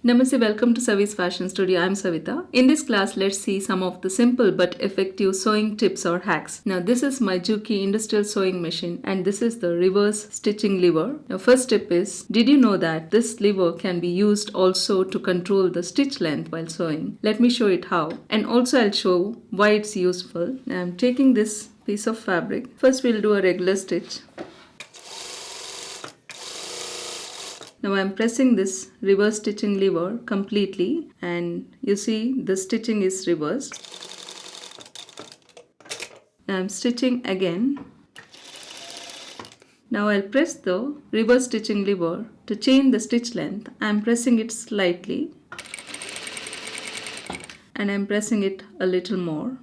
Namaste, welcome to Savi's Fashion Studio. I'm Savita. In this class, let's see some of the simple but effective sewing tips or hacks. Now, this is my Juki Industrial sewing machine and this is the reverse stitching lever. Now, first tip is, did you know that this lever can be used also to control the stitch length while sewing? Let me show it how. And also I'll show why it's useful. Now, I'm taking this piece of fabric. First, we'll do a regular stitch. Now I'm pressing this reverse stitching lever completely and you see the stitching is reversed. Now I'm stitching again. Now I'll press the reverse stitching lever to change the stitch length. I'm pressing it slightly and I'm pressing it a little more.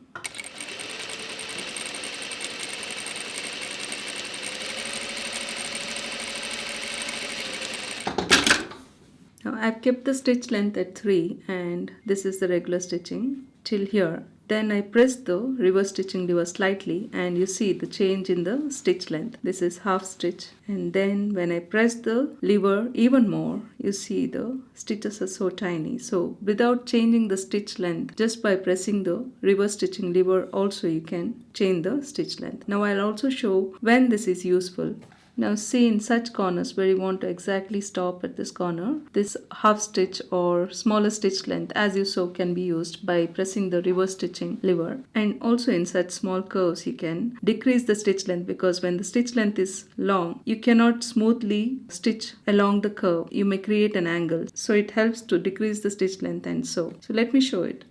Now I've kept the stitch length at 3 and this is the regular stitching till here. Then I press the reverse stitching lever slightly and you see the change in the stitch length. This is half stitch, and then when I press the lever even more, you see the stitches are so tiny. So without changing the stitch length, just by pressing the reverse stitching lever also you can change the stitch length. Now I'll also show when this is useful. Now see, in such corners where you want to exactly stop at this corner, this half stitch or smaller stitch length as you sew can be used by pressing the reverse stitching lever. And also in such small curves you can decrease the stitch length, because when the stitch length is long you cannot smoothly stitch along the curve. You may create an angle. So it helps to decrease the stitch length and sew. So let me show it.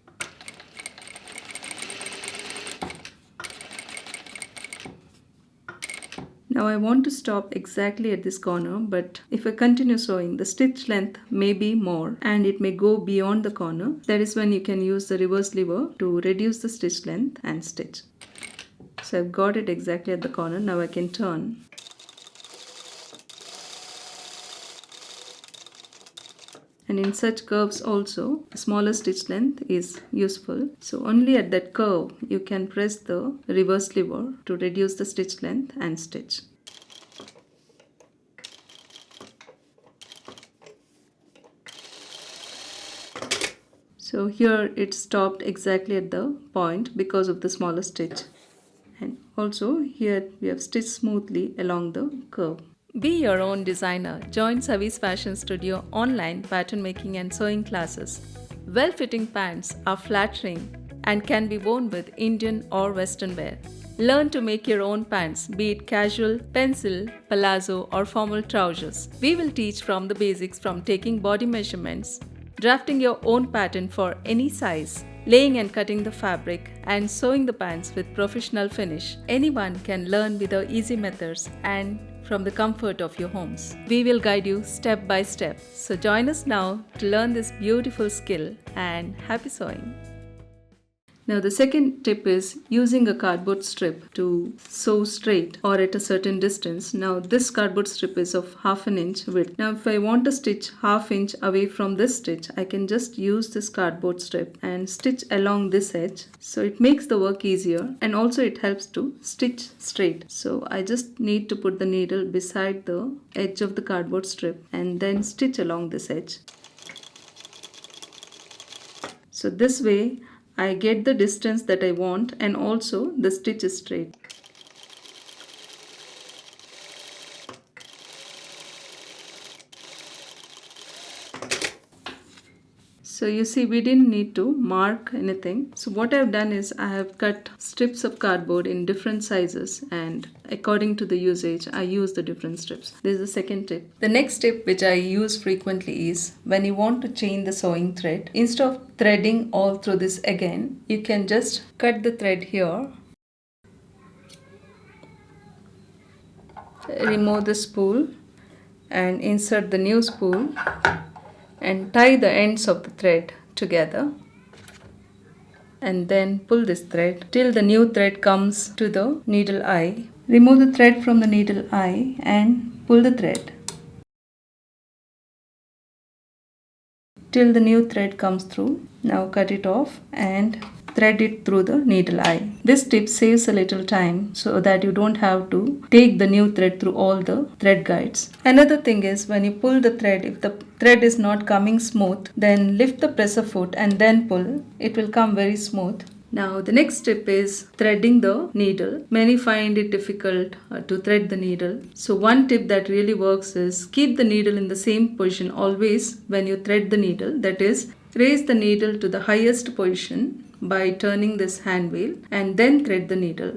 Now I want to stop exactly at this corner, but if I continue sewing, the stitch length may be more and it may go beyond the corner. That is when you can use the reverse lever to reduce the stitch length and stitch. So I've got it exactly at the corner. Now I can turn. And in such curves also, a smaller stitch length is useful. So only at that curve you can press the reverse lever to reduce the stitch length and stitch. So here it stopped exactly at the point because of the smaller stitch. And also here we have stitched smoothly along the curve. Be your own designer. Join Savi's Fashion Studio online pattern making and sewing classes. Well-fitting pants are flattering and can be worn with Indian or Western wear. Learn to make your own pants, be it casual, pencil, palazzo or formal trousers. We will teach from the basics, from taking body measurements, drafting your own pattern for any size, laying and cutting the fabric, and sewing the pants with professional finish. Anyone can learn with our easy methods and from the comfort of your homes. We will guide you step by step. So join us now to learn this beautiful skill, and happy sewing. Now the second tip is using a cardboard strip to sew straight or at a certain distance. Now this cardboard strip is of 1/2 inch width. Now if I want to stitch 1/2 inch away from this stitch, I can just use this cardboard strip and stitch along this edge. So it makes the work easier and also it helps to stitch straight. So I just need to put the needle beside the edge of the cardboard strip and then stitch along this edge. So this way I get the distance that I want and also the stitch is straight. So you see, we didn't need to mark anything. So what I've done is I have cut strips of cardboard in different sizes, and according to the usage I use the different strips. This is the second tip. The next tip which I use frequently is when you want to chain the sewing thread, instead of threading all through this again, you can just cut the thread here, remove the spool and insert the new spool and tie the ends of the thread together, and then pull this thread till the new thread comes to the needle eye. Remove the thread from the needle eye and pull the thread till the new thread comes through. Now cut it off and thread it through the needle eye. This tip saves a little time so that you don't have to take the new thread through all the thread guides. Another thing is, when you pull the thread, if the thread is not coming smooth, then lift the presser foot and then pull. It will come very smooth. Now the next step is threading the needle. Many find it difficult to thread the needle. So one tip that really works is keep the needle in the same position always when you thread the needle. That is, raise the needle to the highest position by turning this hand wheel and then thread the needle.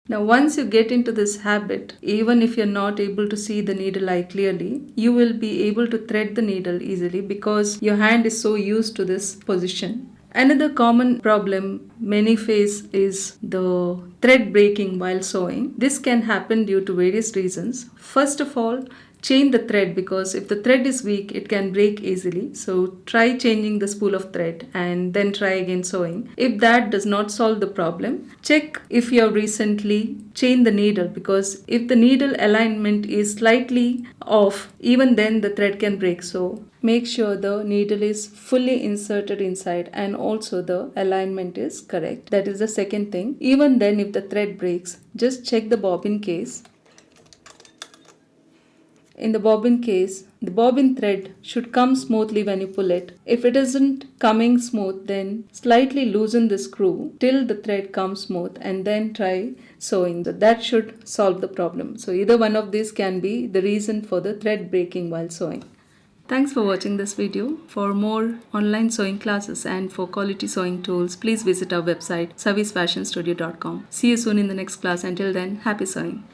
Now once you get into this habit, even if you're not able to see the needle eye clearly, you will be able to thread the needle easily because your hand is so used to this position. Another common problem many face is the thread breaking while sewing. This can happen due to various reasons. First of all, chain the thread, because if the thread is weak, it can break easily. So try changing the spool of thread and then try again sewing. If that does not solve the problem, check if you have recently chained the needle, because if the needle alignment is slightly off, even then the thread can break. So make sure the needle is fully inserted inside and also the alignment is correct. That is the second thing. Even then, if the thread breaks, just check the bobbin case. In the bobbin case, the bobbin thread should come smoothly when you pull it. If it isn't coming smooth, then slightly loosen the screw till the thread comes smooth and then try sewing. So that should solve the problem. So either one of these can be the reason for the thread breaking while sewing. Thanks for watching this video. For more online sewing classes and for quality sewing tools, please visit our website savisfashionstudio.com. See you soon in the next class. Until then, happy sewing.